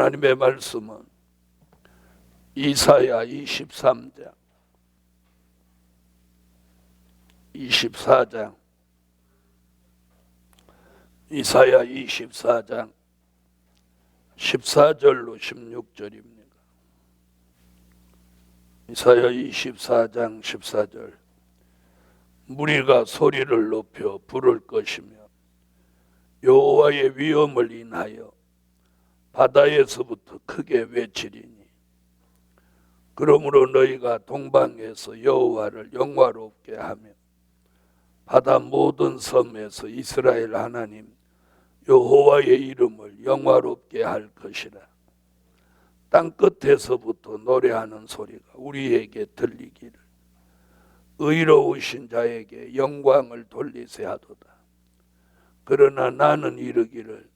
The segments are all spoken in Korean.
하나님의 말씀은 이사야 23장, 24장, 이사야 24장 14절로 16절입니다. 이사야 24장 14절. 무리가 소리를 높여 부를 것이며 여호와의 위엄을 인하여 바다에서부터 크게 외치리니 그러므로 너희가 동방에서 여호와를 영화롭게 하며 바다 모든 섬에서 이스라엘 하나님 여호와의 이름을 영화롭게 할 것이라. 땅 끝에서부터 노래하는 소리가 우리에게 들리기를 의로우신 자에게 영광을 돌리세 하도다. 그러나 나는 이르기를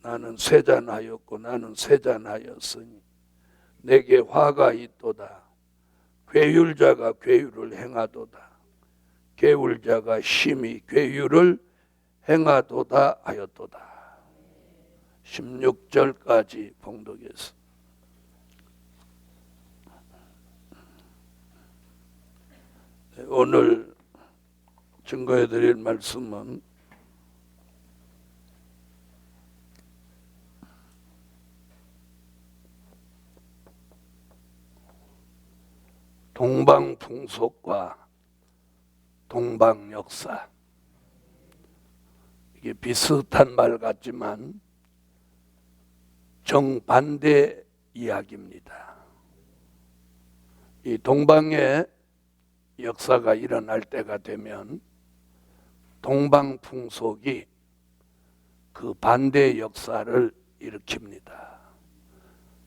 나는 쇠잔하였고 나는 쇠잔하였으니 내게 화가 있도다. 괴율자가 괴율을 행하도다. 괴울자가 심히 괴율을 행하도다 하였도다. 16절까지 봉독했습니다. 오늘 증거해 드릴 말씀은 동방 풍속과 동방 역사. 이게 비슷한 말 같지만 정반대 이야기입니다. 이 동방에 역사가 일어날 때가 되면 동방 풍속이 그 반대 역사를 일으킵니다.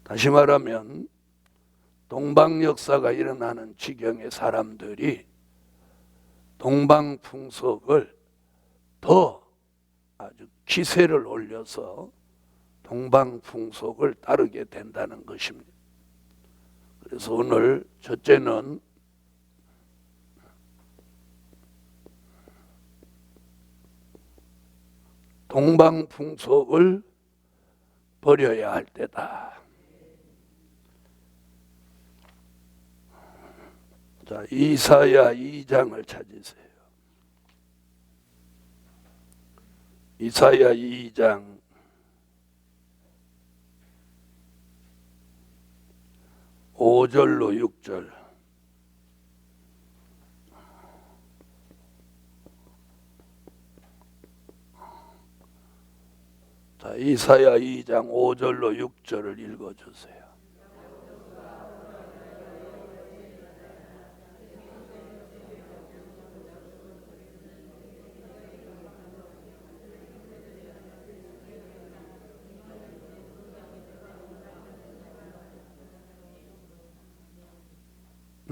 다시 말하면 동방 역사가 일어나는 지경의 사람들이 동방 풍속을 더 아주 기세를 올려서 동방 풍속을 따르게 된다는 것입니다. 그래서 오늘 첫째는 동방 풍속을 버려야 할 때다. 자, 이사야 2장을 찾으세요. 이사야 2장 5절로 6절. 자, 이사야 2장 5절로 6절을 읽어주세요.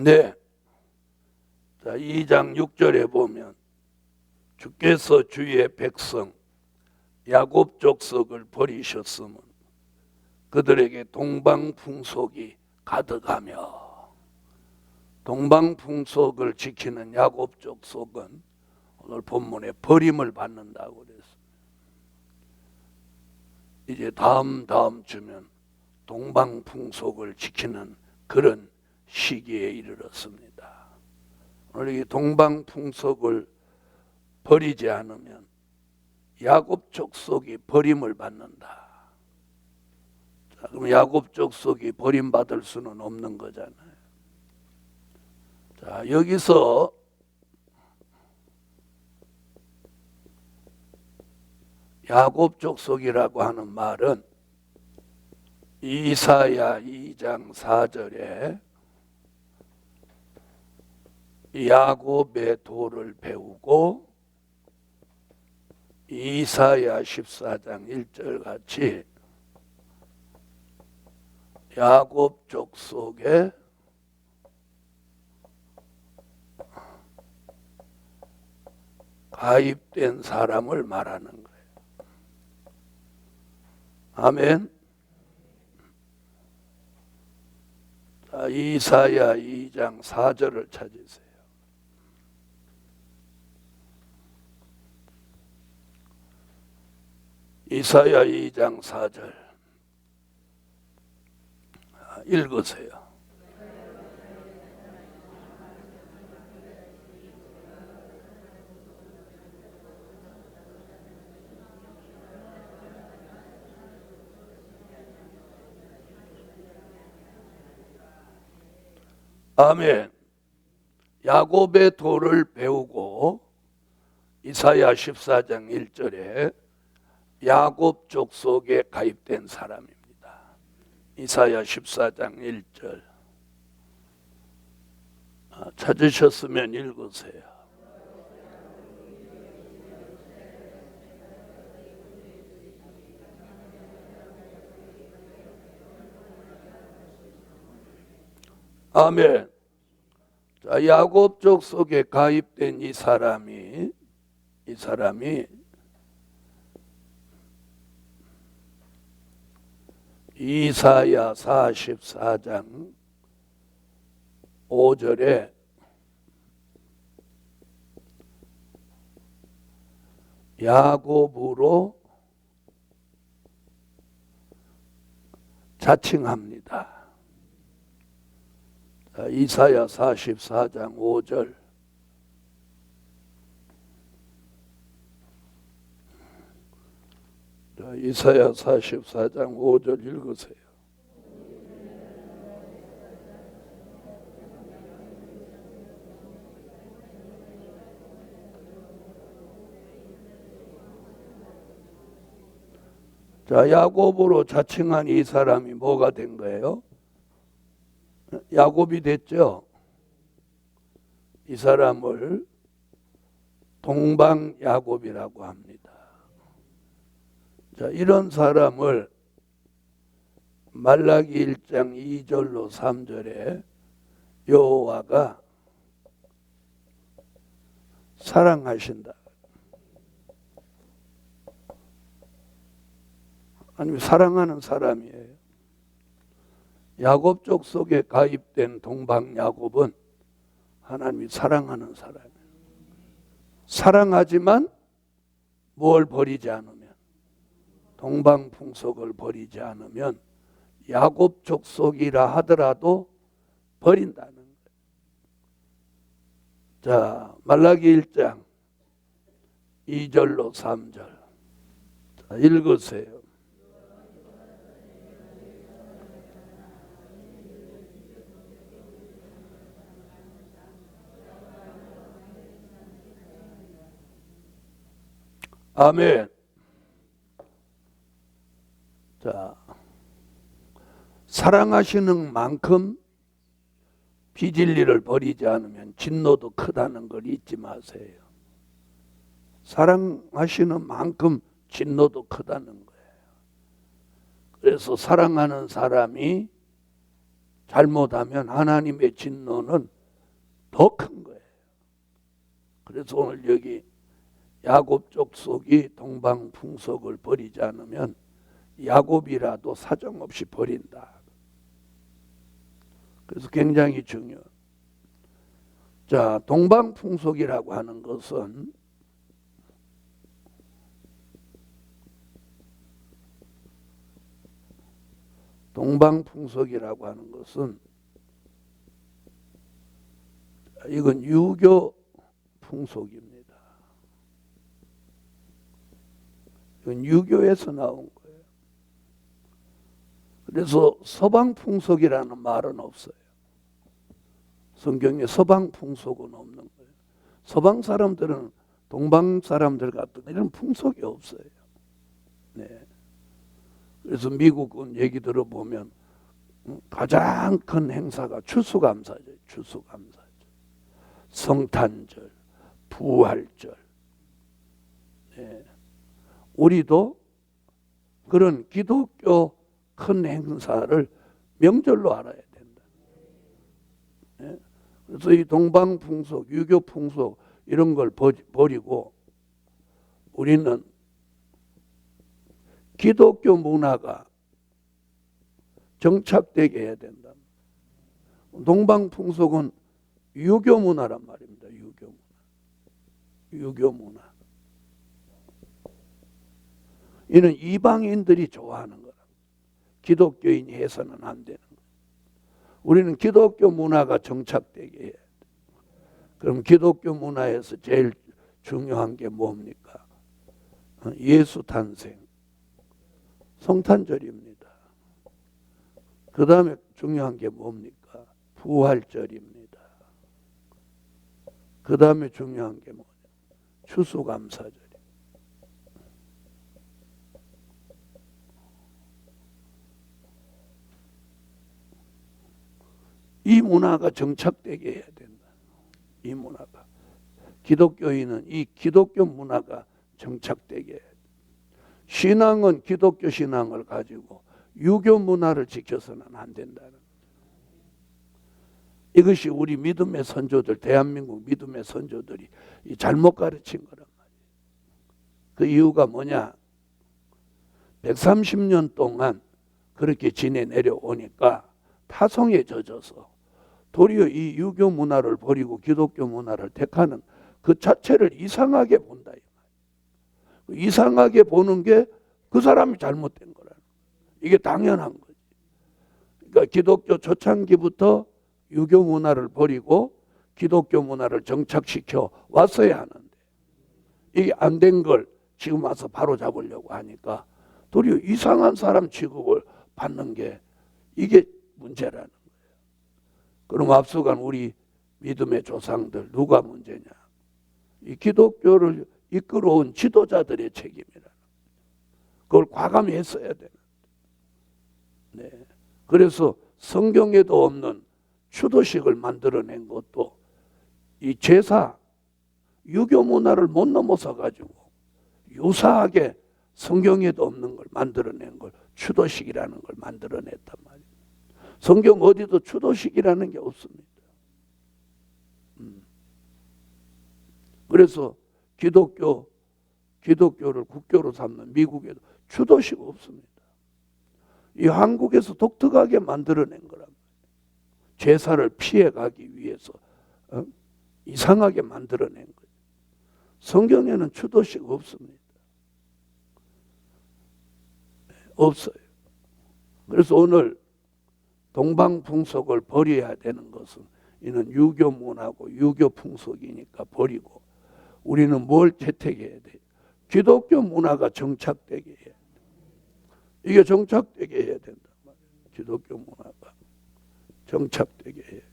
네. 자, 2장 6절에 보면 주께서 주의 백성 야곱 족속을 버리셨으면 그들에게 동방풍속이 가득하며, 동방풍속을 지키는 야곱 족속은 오늘 본문에 버림을 받는다고 그랬습니다. 이제 다음 주면 동방풍속을 지키는 그런 시기에 이르렀습니다. 오늘 이 동방풍속을 버리지 않으면 야곱 족속이 버림을 받는다. 자, 그럼 야곱 족속이 버림받을 수는 없는 거잖아요. 자, 여기서 야곱 족속이라고 하는 말은 이사야 2장 4절에 야곱의 도를 배우고 이사야 14장 1절 같이 야곱 족속에 가입된 사람을 말하는 거예요. 아멘. 자, 이사야 2장 4절을 찾으세요. 이사야 2장 4절. 읽으세요. 아멘. 야곱의 도를 배우고 이사야 14장 1절에 야곱 족속에 가입된 사람입니다. 이사야 14장 1절 찾으셨으면 읽으세요. 아멘. 자, 야곱 족속에 가입된 이 사람이 이사야 44장 5절에 야곱으로 자칭합니다. 이사야 44장 5절 이사야 44장 5절 읽으세요. 자, 야곱으로 자칭한 이 사람이 뭐가 된 거예요? 야곱이 됐죠. 이 사람을 동방 야곱이라고 합니다. 자, 이런 사람을 말라기 1장 2절로 3절에 여호와가 사랑하신다. 아니, 사랑하는 사람이에요. 야곱 족속에 가입된 동방 야곱은 하나님이 사랑하는 사람이에요. 사랑하지만 뭘 버리지 않으면, 동방 풍속을 버리지 않으면 야곱 족속이라 하더라도 버린다는 거예요. 자, 말라기 1장 2절로 3절 자, 읽으세요. 아멘. 자, 사랑하시는 만큼 비진리를 버리지 않으면 진노도 크다는 걸 잊지 마세요. 사랑하시는 만큼 진노도 크다는 거예요. 그래서 사랑하는 사람이 잘못하면 하나님의 진노는 더 큰 거예요. 그래서 오늘 여기 야곱 족속이 동방 풍속을 버리지 않으면 야곱이라도 사정없이 버린다. 그래서 굉장히 중요해요. 자, 동방 풍속이라고 하는 것은 이건 유교 풍속입니다. 이건 유교에서 나온 거예요. 그래서 서방 풍속이라는 말은 없어요. 성경에 서방 풍속은 없는 거예요. 서방 사람들은 동방 사람들 같은 이런 풍속이 없어요. 네. 그래서 미국은 얘기 들어보면 가장 큰 행사가 추수감사절, 성탄절, 부활절. 네. 우리도 그런 기독교 큰 행사를 명절로 알아야 된다. 네? 그래서 이 동방 풍속, 유교 풍속 이런 걸 버리고 우리는 기독교 문화가 정착되게 해야 된다. 동방 풍속은 유교 문화란 말입니다. 유교 문화. 이는 이방인들이 좋아하는 거라. 기독교인이 해서는 안 되는 거예요. 우리는 기독교 문화가 정착되게 해야 돼. 그럼 기독교 문화에서 제일 중요한 게 뭡니까? 예수 탄생, 성탄절입니다. 그 다음에 중요한 게 뭡니까? 부활절입니다. 그 다음에 중요한 게 뭐냐? 추수감사절. 이 문화가 정착되게 해야 된다. 이 문화가. 기독교인은 이 기독교 문화가 정착되게 해야 된다. 신앙은 기독교 신앙을 가지고 유교 문화를 지켜서는 안 된다는 거예요. 이것이 우리 믿음의 선조들, 대한민국 믿음의 선조들이 잘못 가르친 거란 말이에요. 그 이유가 뭐냐? 130년 동안 그렇게 지내 내려오니까 타성에 젖어서 도리어 이 유교 문화를 버리고 기독교 문화를 택하는 그 자체를 이상하게 본다. 이상하게 보는 게 그 사람이 잘못된 거라는 거예요. 이게 당연한 거지. 그러니까 기독교 초창기부터 유교 문화를 버리고 기독교 문화를 정착시켜 왔어야 하는데 이게 안 된 걸 지금 와서 바로 잡으려고 하니까 도리어 이상한 사람 취급을 받는 게 이게 문제라는 거예요. 그럼 앞서간 우리 믿음의 조상들 누가 문제냐? 이 기독교를 이끌어온 지도자들의 책임이라. 그걸 과감히 했어야 되는. 네. 그래서 성경에도 없는 추도식을 만들어낸 것도 이 제사, 유교 문화를 못 넘어서 가지고 유사하게 성경에도 없는 걸 만들어낸 걸 추도식이라는 걸 만들어냈단 말이에요. 성경 어디도 추도식이라는 게 없습니다. 그래서 기독교를 국교로 삼는 미국에도 추도식 없습니다. 이 한국에서 독특하게 만들어낸 거란 말이에요. 제사를 피해가기 위해서 이상하게 만들어낸 거예요. 성경에는 추도식 없습니다. 없어요. 그래서 오늘 동방풍속을 버려야 되는 것은 이는 유교 문화고 유교 풍속이니까 버리고 우리는 뭘 채택해야 돼요? 기독교 문화가 정착되게 해야 돼요. 이게 정착되게 해야 된다. 기독교 문화가 정착되게 해야 돼요.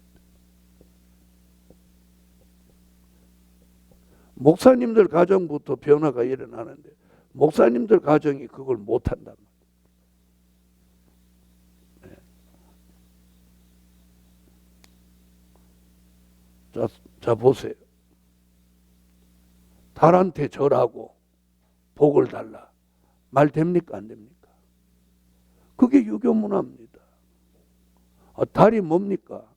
목사님들 가정부터 변화가 일어나는데 목사님들 가정이 그걸 못한단 말이에요. 자 보세요. 달한테 절하고 복을 달라. 말 됩니까? 안 됩니까? 그게 유교 문화입니다. 달이 뭡니까?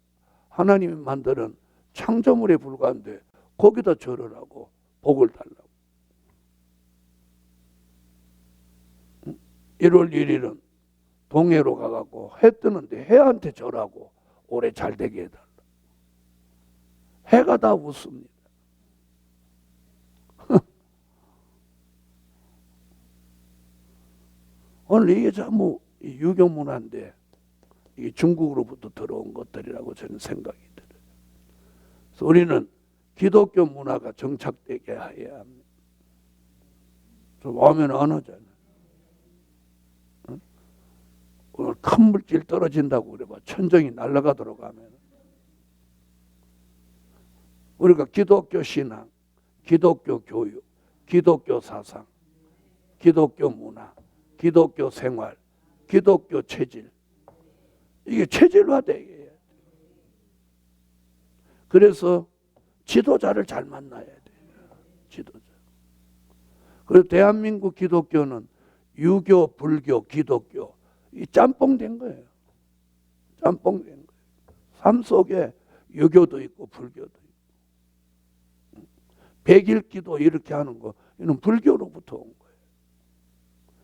하나님이 만드는 창조물에 불과한데 거기다 절을 하고 복을 달라고. 1월 1일은 동해로 가갖고 해 뜨는데 해한테 절하고 올해 잘 되게 해달라. 해가 다 웃습니다. 오늘 이게 전부 유교 문화인데 이게 중국으로부터 들어온 것들이라고 저는 생각이 들어요. 그래서 우리는 기독교 문화가 정착되게 해야 합니다. 좀 오면 안 하잖아요. 오늘 큰 물질 떨어진다고 그래 봐. 천정이 날아가도록 하면. 우리가 기독교 신앙, 기독교 교육, 기독교 사상, 기독교 문화, 기독교 생활, 기독교 체질. 이게 체질화되게 해야 돼. 그래서 지도자를 잘 만나야 돼. 지도자. 그래서 대한민국 기독교는 유교, 불교, 기독교 이 짬뽕 된 거예요. 짬뽕 된 거예요. 삶 속에 유교도 있고 불교도 있고. 백일기도 이렇게 하는 거 이건 불교로부터 온 거예요.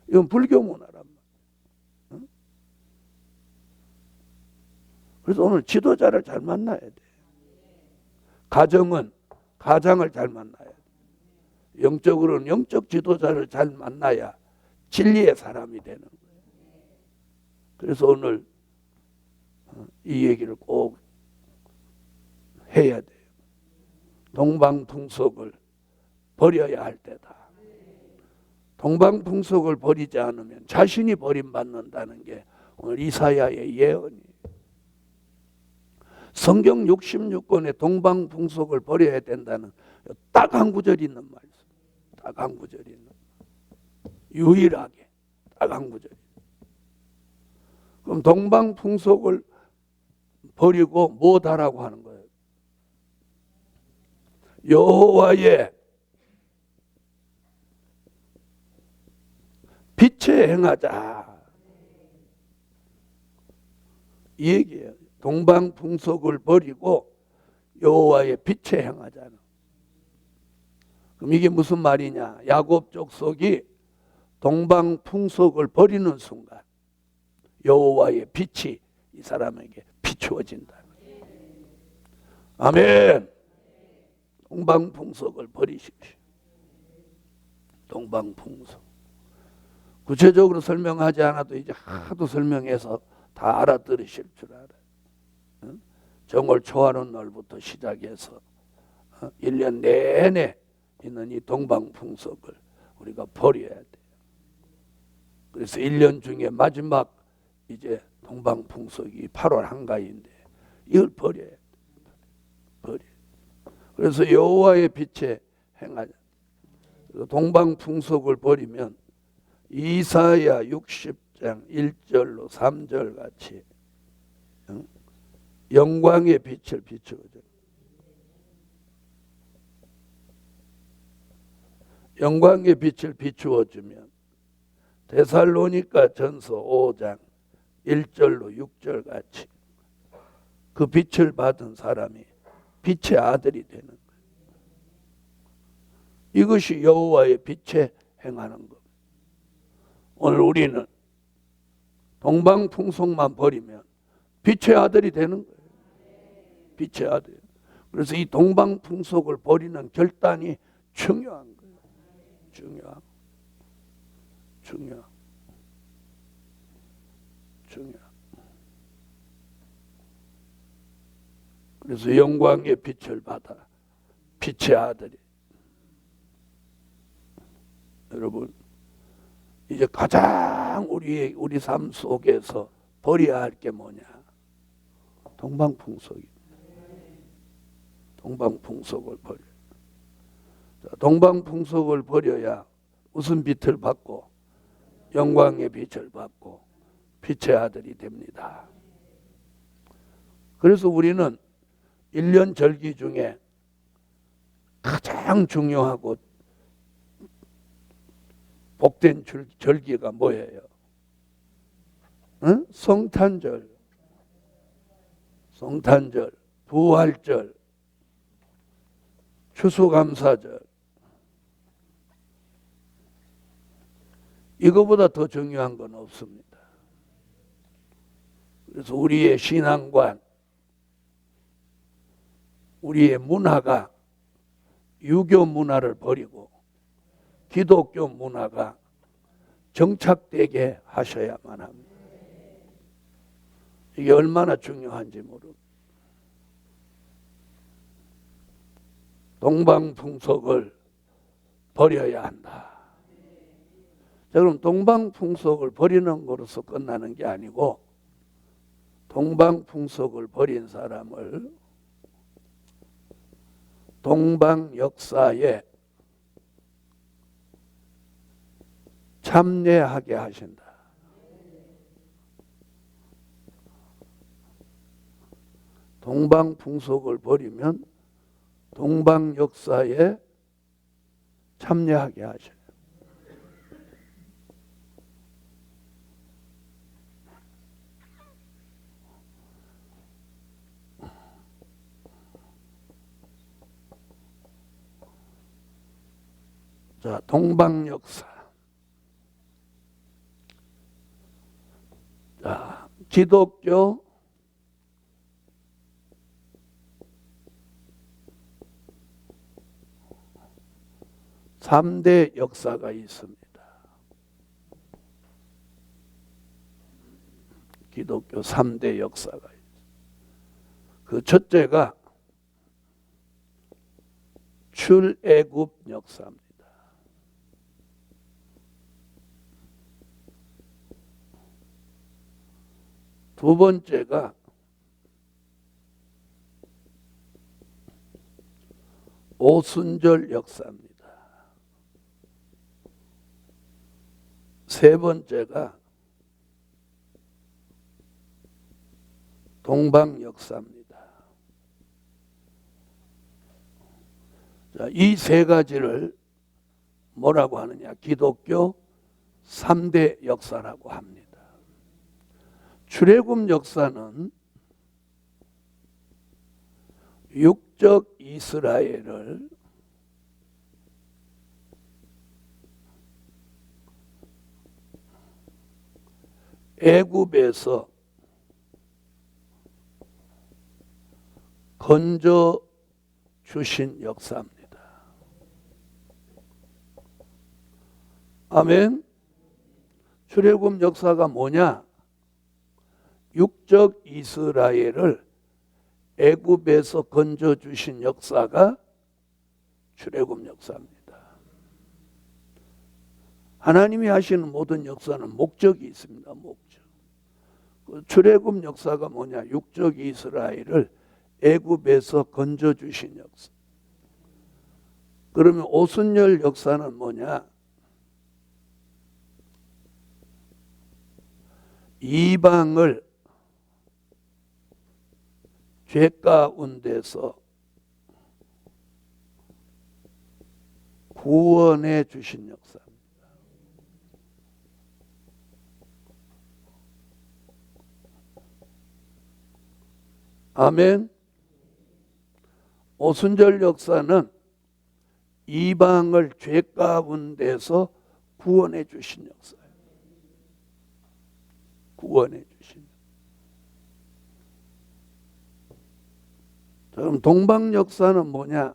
이건 불교 문화란 말이에요. 그래서 오늘 지도자를 잘 만나야 돼. 가정은 가장을 잘 만나야 돼. 영적으로는 영적 지도자를 잘 만나야 진리의 사람이 되는 거예요. 그래서 오늘 이 얘기를 꼭 해야 돼요. 동방풍속을 버려야 할 때다. 동방풍속을 버리지 않으면 자신이 버림받는다는 게 오늘 이사야의 예언이에요. 성경 66권에 동방풍속을 버려야 된다는 딱 한 구절이 있는 말씀. 딱 한 구절이 있는 말. 유일하게 딱 한 구절이. 그럼 동방풍속을 버리고 뭐다라고 하는 거예요? 여호와의 빛에 행하자. 이 얘기예요. 동방풍속을 버리고 여호와의 빛에 행하자는. 그럼 이게 무슨 말이냐? 야곱 족속이 동방풍속을 버리는 순간 여호와의 빛이 이 사람에게 비추어진다. 아멘. 동방풍속을 버리십시오. 동방풍속. 구체적으로 설명하지 않아도 이제 하도 설명해서 다 알아들으실 줄 알아요. 정월 초하는 날부터 시작해서 1년 내내 있는 이 동방풍속을 우리가 버려야 돼요. 그래서 1년 중에 마지막 이제 동방풍속이 8월 한가위인데 이걸 버려야 돼요. 버려. 그래서 여호와의 빛에 행하자. 동방풍속을 버리면 이사야 60장 1절로 3절 같이 영광의 빛을 비추어줘. 영광의 빛을 비추어주면 데살로니가 전서 5장 1절로 6절 같이 그 빛을 받은 사람이 빛의 아들이 되는 거예요. 이것이 여호와의 빛에 행하는 겁니다. 오늘 우리는 동방풍속만 버리면 빛의 아들이 되는 거예요. 빛의 아들. 그래서 이 동방풍속을 버리는 결단이 중요한 거예요. 중요한. 그래서 영광의 빛을 받아 빛의 아들이. 여러분, 이제 가장 우리 삶 속에서 버려야 할 게 뭐냐? 동방풍속입니다. 동방풍속을 버려. 동방풍속을 버려야 무슨 빛을 받고 영광의 빛을 받고 빛의 아들이 됩니다. 그래서 우리는 1년 절기 중에 가장 중요하고 복된 절기가 뭐예요? 응? 성탄절, 부활절, 추수감사절. 이거보다 더 중요한 건 없습니다. 그래서 우리의 신앙관, 우리의 문화가 유교 문화를 버리고 기독교 문화가 정착되게 하셔야만 합니다. 이게 얼마나 중요한지 모릅니다. 동방풍속을 버려야 한다. 자, 그럼 동방풍속을 버리는 것으로서 끝나는 게 아니고 동방풍속을 버린 사람을 동방 역사에 참여하게 하신다. 동방풍속을 버리면 동방 역사에 참여하게 하셔요. 자, 동방 역사. 자, 기독교, 삼대 역사가 있습니다. 기독교 3대 역사가 있습니다. 그 첫째가 출애굽 역사입니다. 두 번째가 오순절 역사입니다. 세 번째가 동방 역사입니다. 자, 이 세 가지를 뭐라고 하느냐? 기독교 3대 역사라고 합니다. 출애굽 역사는 육적 이스라엘을 애굽에서 건져 주신 역사입니다. 아멘. 출애굽 역사가 뭐냐? 육적 이스라엘을 애굽에서 건져 주신 역사가 출애굽 역사입니다. 하나님이 하시는 모든 역사는 목적이 있습니다. 목적. 출애굽 역사가 뭐냐? 육적 이스라엘을 애굽에서 건져 주신 역사. 그러면 오순절 역사는 뭐냐? 이방을 죄 가운데서 구원해 주신 역사입니다. 아멘. 오순절 역사는 이방을 죄 가운데서 구원해 주신 역사예요. 구원해 주신. 그럼 동방 역사는 뭐냐?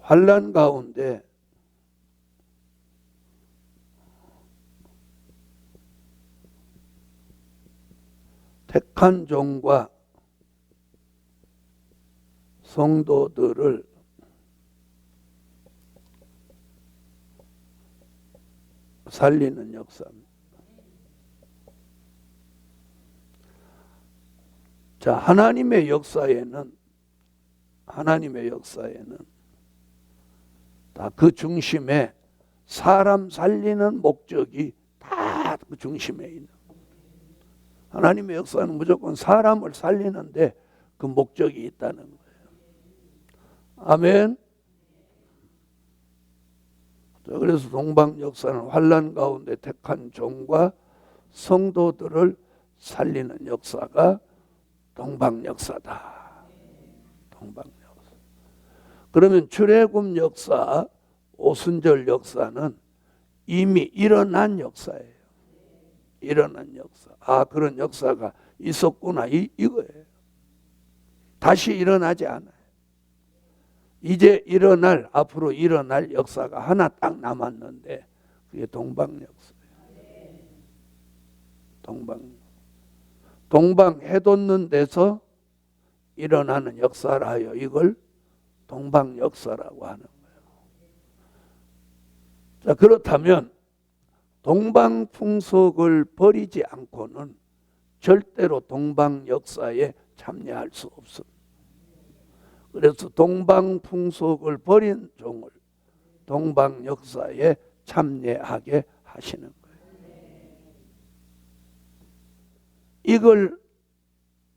환난 가운데 택한 종과 성도들을 살리는 역사입니다. 자, 하나님의 역사에는 다 그 중심에 사람 살리는 목적이 다 그 중심에 있는 거예요. 하나님의 역사는 무조건 사람을 살리는데 그 목적이 있다는 거예요. 아멘. 그래서 동방 역사는 환난 가운데 택한 종과 성도들을 살리는 역사가 동방 역사다. 동방 역사. 그러면 출애굽 역사, 오순절 역사는 이미 일어난 역사예요. 일어난 역사. 아, 그런 역사가 있었구나. 이거예요. 다시 일어나지 않아요. 이제 앞으로 일어날 역사가 하나 딱 남았는데 그게 동방 역사예요. 동방 해돋는 데서 일어나는 역사라 하여 이걸 동방 역사라고 하는 거예요. 자, 그렇다면 동방 풍속을 버리지 않고는 절대로 동방 역사에 참여할 수 없습니다. 그래서 동방 풍속을 버린 종을 동방 역사에 참여하게 하시는 거예요.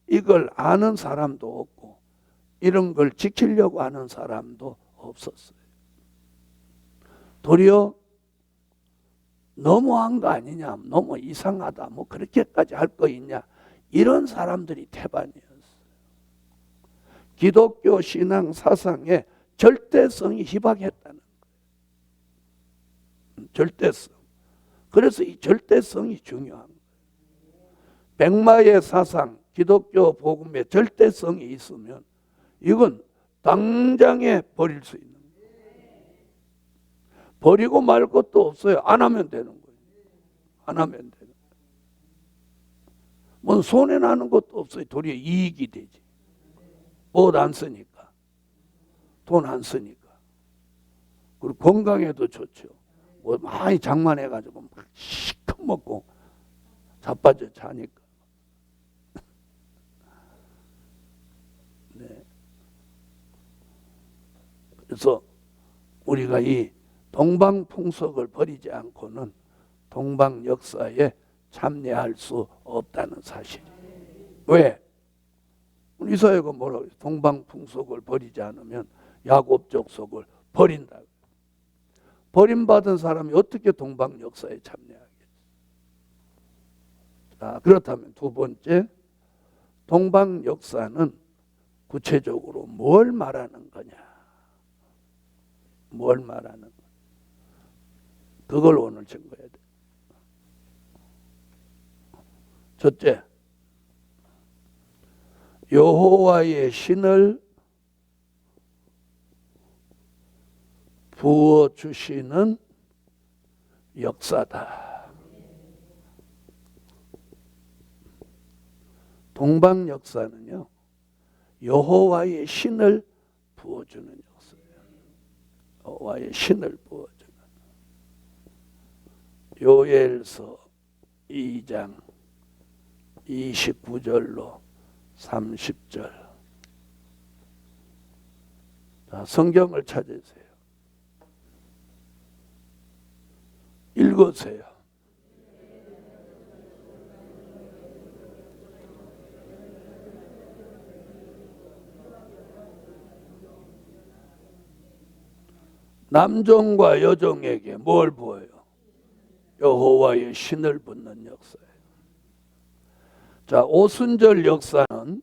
이걸 아는 사람도 없고 이런 걸 지키려고 하는 사람도 없었어요. 도리어 너무한 거 아니냐, 너무 이상하다, 뭐 그렇게까지 할 거 있냐, 이런 사람들이 태반이었어요. 기독교 신앙 사상의 절대성이 희박했다는 거예요. 절대성. 그래서 이 절대성이 중요한 거예요. 백마의 사상, 기독교 복음의 절대성이 있으면 이건 당장에 버릴 수 있는 거예요. 버리고 말 것도 없어요. 안 하면 되는 거예요. 안 하면 되는 거예요. 뭐 손해 나는 것도 없어요. 도리어 이익이 되지. 옷 안 쓰니까. 돈 안 쓰니까. 그리고 건강에도 좋죠. 뭐 많이 장만해가지고 막 시컷 먹고 자빠져 자니까. 네. 그래서 우리가 이 동방풍속을 버리지 않고는 동방 역사에 참여할 수 없다는 사실이에요. 왜? 우리 사회가 뭐라고 해요? 동방풍속을 버리지 않으면 야곱 족속을 버린다. 버림받은 사람이 어떻게 동방 역사에 참여하겠어요? 자, 그렇다면 두 번째, 동방 역사는 구체적으로 뭘 말하는 거냐? 뭘 말하는 거냐? 그걸 오늘 증거해야 돼. 첫째, 여호와의 신을 부어주시는 역사다. 동방 역사는요, 여호와의 신을 부어주는 역사예요. 여호와의 신을 부어주는. 요엘서 2장 29절로 30절. 자, 성경을 찾으세요. 읽으세요. 남종과 여종에게 뭘 부어요? 여호와의 신을 붓는 역사예요. 자, 오순절 역사는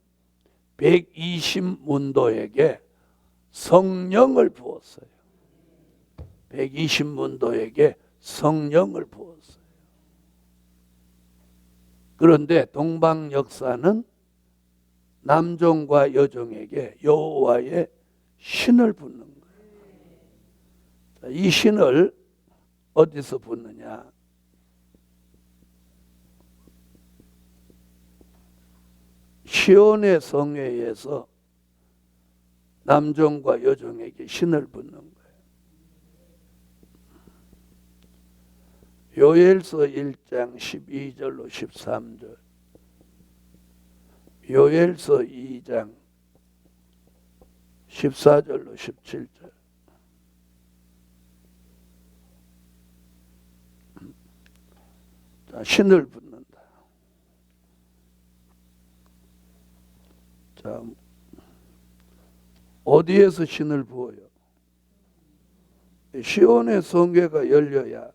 120문도에게 성령을 부었어요. 120문도에게 성령을 부었어요. 그런데 동방 역사는 남종과 여종에게 여호와의 신을 붓는 거예요. 자, 이 신을 어디서 붓느냐? 시온의 성회에서 남종과 여종에게 신을 붓는 거예요. 요엘서 1장 12절로 13절, 요엘서 2장 14절로 17절. 자, 신을 붓는다. 자, 어디에서 신을 부어요? 시온의 성회가 열려야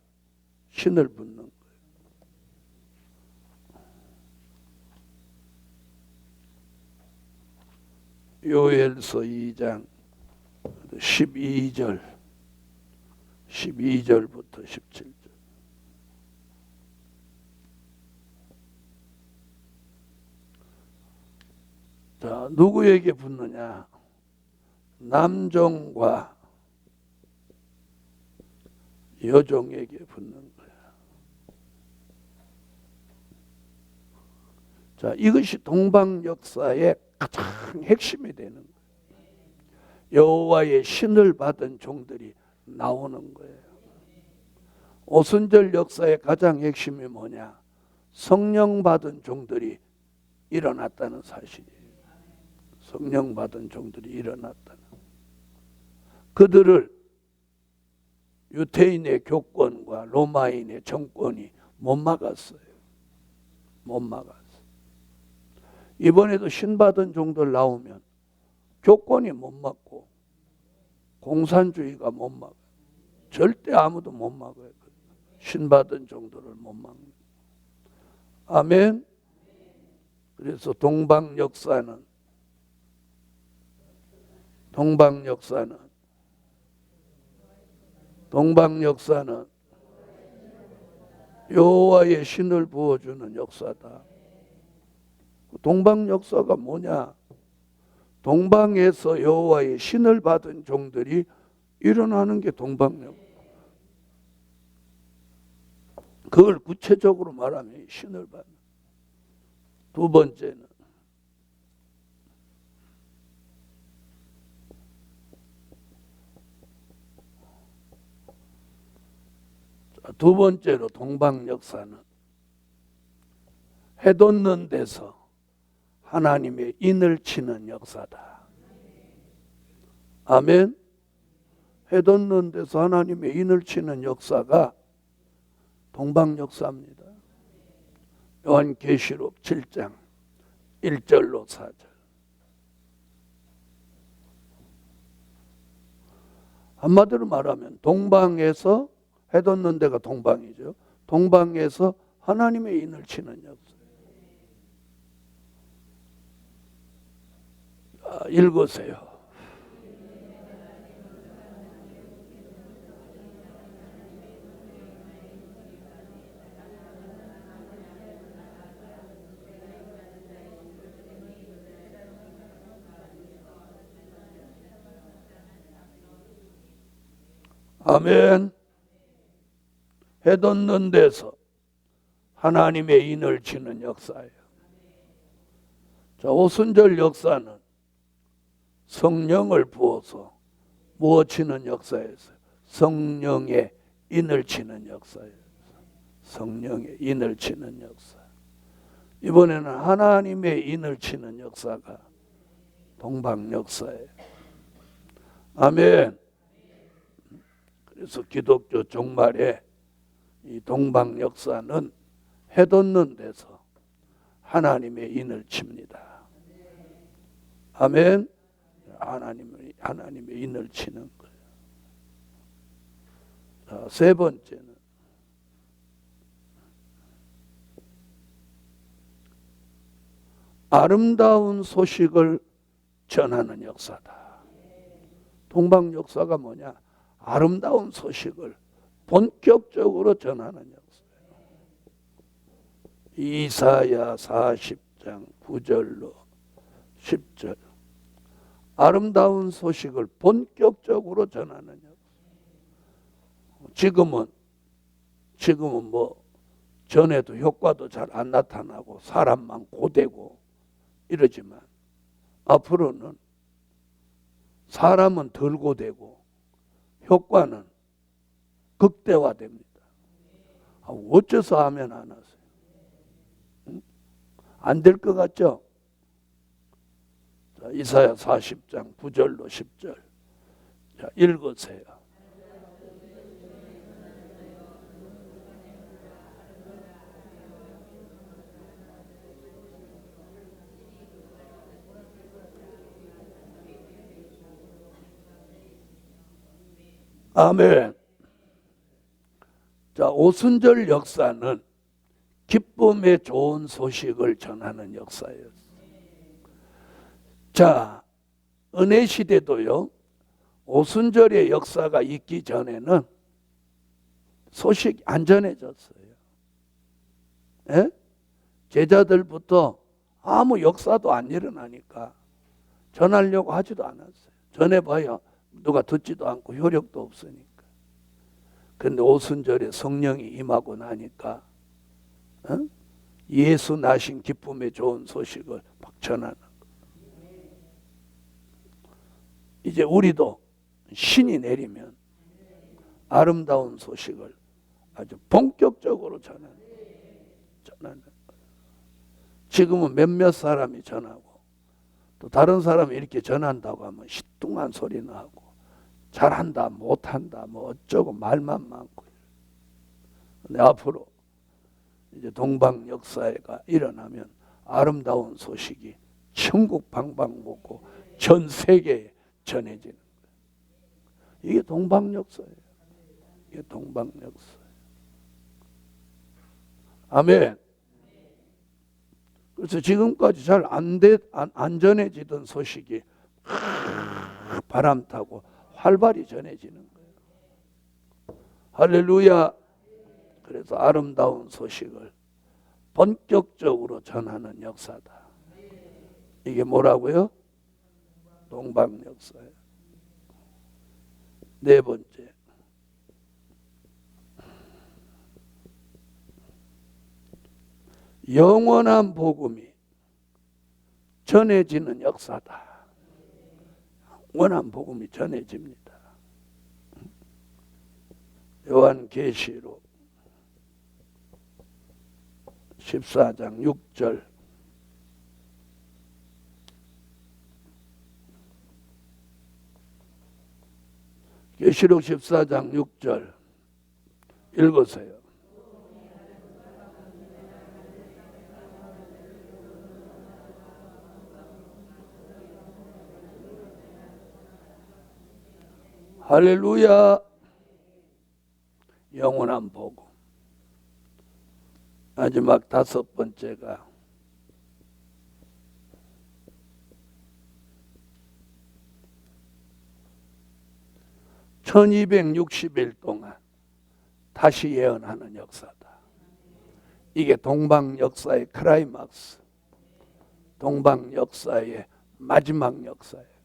신을 붓는 거예요. 요엘서 2장 12절부터 17절. 자, 누구에게 붓느냐? 남종과 여종에게 붓는 거야. 자, 이것이 동방 역사의 가장 핵심이 되는 거예요. 여호와의 신을 받은 종들이 나오는 거예요. 오순절 역사의 가장 핵심이 뭐냐? 성령 받은 종들이 일어났다는 사실이에요. 성령 받은 종들이 일어났다는. 그들을 유태인의 교권과 로마인의 정권이 못 막았어요. 못 막았어요. 이번에도 신받은 종들 나오면 교권이 못 막고 공산주의가 못 막아요. 절대 아무도 못 막아요. 신받은 종들을 못 막는. 아멘. 그래서 동방 역사는 여호와의 신을 부어주는 역사다. 동방 역사가 뭐냐? 동방에서 여호와의 신을 받은 종들이 일어나는 게 동방 역사. 그걸 구체적으로 말하면 신을 받는. 두 번째는 두 번째로 동방 역사는 해돋는 데서 하나님의 인을 치는 역사다. 아멘. 해돋는 데서 하나님의 인을 치는 역사가 동방 역사입니다. 요한계시록 7장 1절로 4절. 한마디로 말하면 동방에서 해돋는 데가 동방이죠. 동방에서 하나님의 인을 치는 역사. 읽으세요. 아멘. 해돋는 데서 하나님의 인을 치는 역사예요. 자, 오순절 역사는 성령을 부어서 무엇 치는 역사였어요? 성령의 인을 치는 역사예요. 성령의 인을 치는 역사. 이번에는 하나님의 인을 치는 역사가 동방 역사예요. 아멘. 그래서 기독교 종말에 이 동방 역사는 해돋는 데서 하나님의 인을 칩니다. 아멘. 하나님의 인을 치는 거예요. 자, 세 번째는 아름다운 소식을 전하는 역사다. 동방 역사가 뭐냐? 아름다운 소식을 본격적으로 전하는 역사예요. 이사야 40장 9절로 10절. 아름다운 소식을 본격적으로 전하는 역사. 지금은 뭐 전에도 효과도 잘 안 나타나고 사람만 고되고 이러지만 앞으로는 사람은 덜 고되고 효과는 극대화됩니다. 어째서 하면 안 하세요? 안 될 것 같죠? 자, 이사야 40장 9절로 10절. 자, 읽으세요. 아멘. 자, 오순절 역사는 기쁨의 좋은 소식을 전하는 역사예요. 자, 은혜 시대도요, 오순절의 역사가 있기 전에는 소식이 안 전해졌어요. 예? 제자들부터 아무 역사도 안 일어나니까 전하려고 하지도 않았어요. 전해봐야 누가 듣지도 않고 효력도 없으니까. 그런데 오순절에 성령이 임하고 나니까 예수 나신 기쁨의 좋은 소식을 막 전하는 거예요. 이제 우리도 신이 내리면 아름다운 소식을 아주 본격적으로 전하는 거예요. 지금은 몇몇 사람이 전하고 또 다른 사람이 이렇게 전한다고 하면 시뚱한 소리나 하고 잘한다 못한다 뭐 어쩌고 말만 많고. 근데 앞으로 이제 동방 역사가 일어나면 아름다운 소식이 천국 방방곡곡 전 세계에 전해지는 거예요. 이게 동방 역사예요. 이게 동방 역사예요. 아멘. 그래서 지금까지 잘 안 전해지던 소식이 바람 타고 활발히 전해지는 거예요. 할렐루야. 그래서 아름다운 소식을 본격적으로 전하는 역사다. 이게 뭐라고요? 동방 역사예요. 네 번째. 영원한 복음이 전해지는 역사다. 영원한 복음이 전해집니다. 요한계시록 14장 6절. 계시록 14장 6절 읽으세요. 할렐루야. 영원한 복음. 마지막 다섯 번째가 (1260일) 동안 다시 예언하는 역사다. 이게 동방 역사의 클라이막스, 동방 역사의 마지막 역사예요.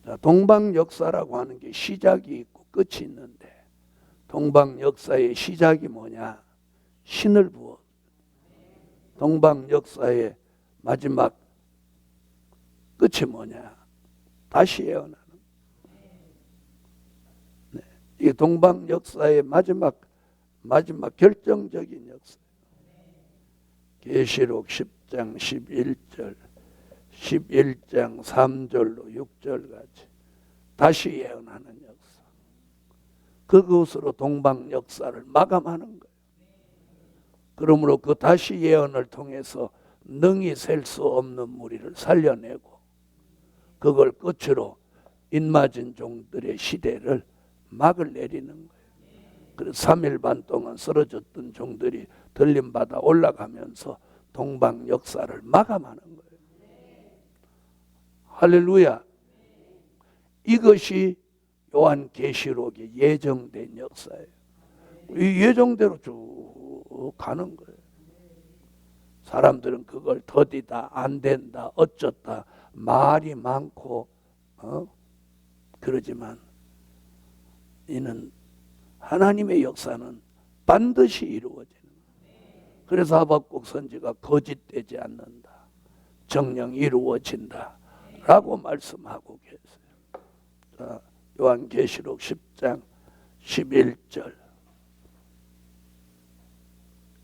자, 동방 역사라고 하는 게 시작이 있고 끝이 있는데, 동방 역사의 시작이 뭐냐? 신을 부어. 동방 역사의 마지막 끝이 뭐냐? 다시 예언하는. 네. 이게 동방 역사의 마지막 결정적인 역사. 계시록 10장 11절, 11장 3절로 6절까지 다시 예언하는 역사. 그것으로 동방 역사를 마감하는 거예요. 그러므로 그 다시 예언을 통해서 능히 셀 수 없는 무리를 살려내고, 그걸 끝으로 인맞은 종들의 시대를 막을 내리는 거예요. 그래서 3일 반 동안 쓰러졌던 종들이 들림받아 올라가면서 동방 역사를 마감하는 거예요. 할렐루야. 이것이 요한계시록에 예정된 역사예요. 이 예정대로 쭉 가는 거예요. 사람들은 그걸 더디다, 안 된다, 어쩌다 말이 많고 그러지만 이는 하나님의 역사는 반드시 이루어지는 거예요. 그래서 하박국 선지가 거짓되지 않는다, 정령 이루어진다 라고 말씀하고 계세요. 자, 요한계시록 10장 11절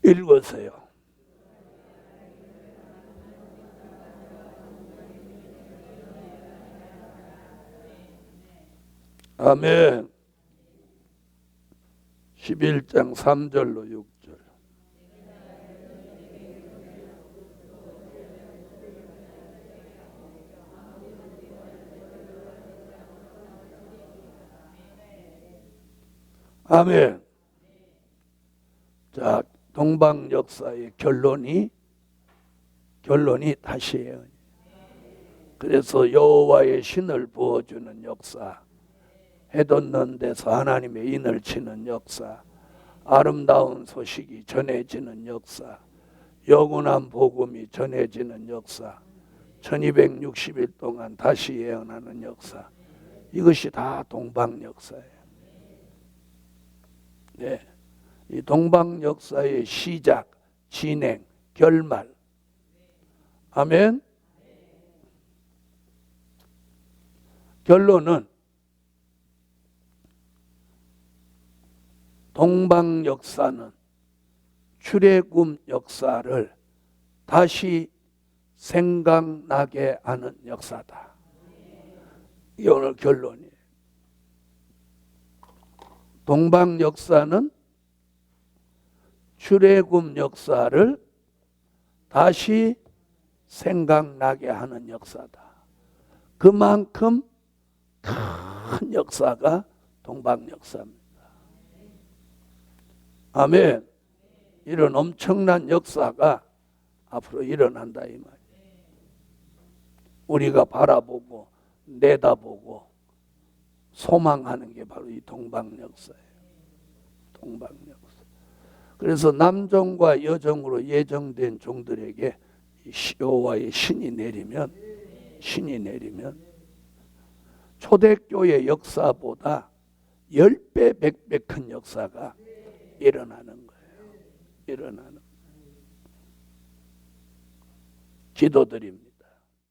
읽으세요. 아멘. 11장 3절로 6절. 아멘. 자, 동방 역사의 결론이 다시 예언. 그래서 여호와의 신을 부어주는 역사, 해돋는 데서 하나님의 인을 치는 역사, 아름다운 소식이 전해지는 역사, 영원한 복음이 전해지는 역사, 1260일 동안 다시 예언하는 역사, 이것이 다 동방 역사예요. 네, 이 동방 역사의 시작, 진행, 결말. 아멘. 결론은 동방 역사는 출애굽 역사를 다시 생각나게 하는 역사다. 이게 오늘 결론이에요. 동방 역사는 출애굽 역사를 다시 생각나게 하는 역사다. 그만큼 큰 역사가 동방 역사입니다. 아멘. 이런 엄청난 역사가 앞으로 일어난다 이 말이에요. 우리가 바라보고 내다보고 소망하는 게 바로 이 동방 역사예요. 동방 역사. 그래서 남종과 여종으로 예정된 종들에게 여호와의 신이 내리면 초대교회 역사보다 10배, 100배 큰 역사가 일어나는 거예요. 일어나는. 기도드립니다.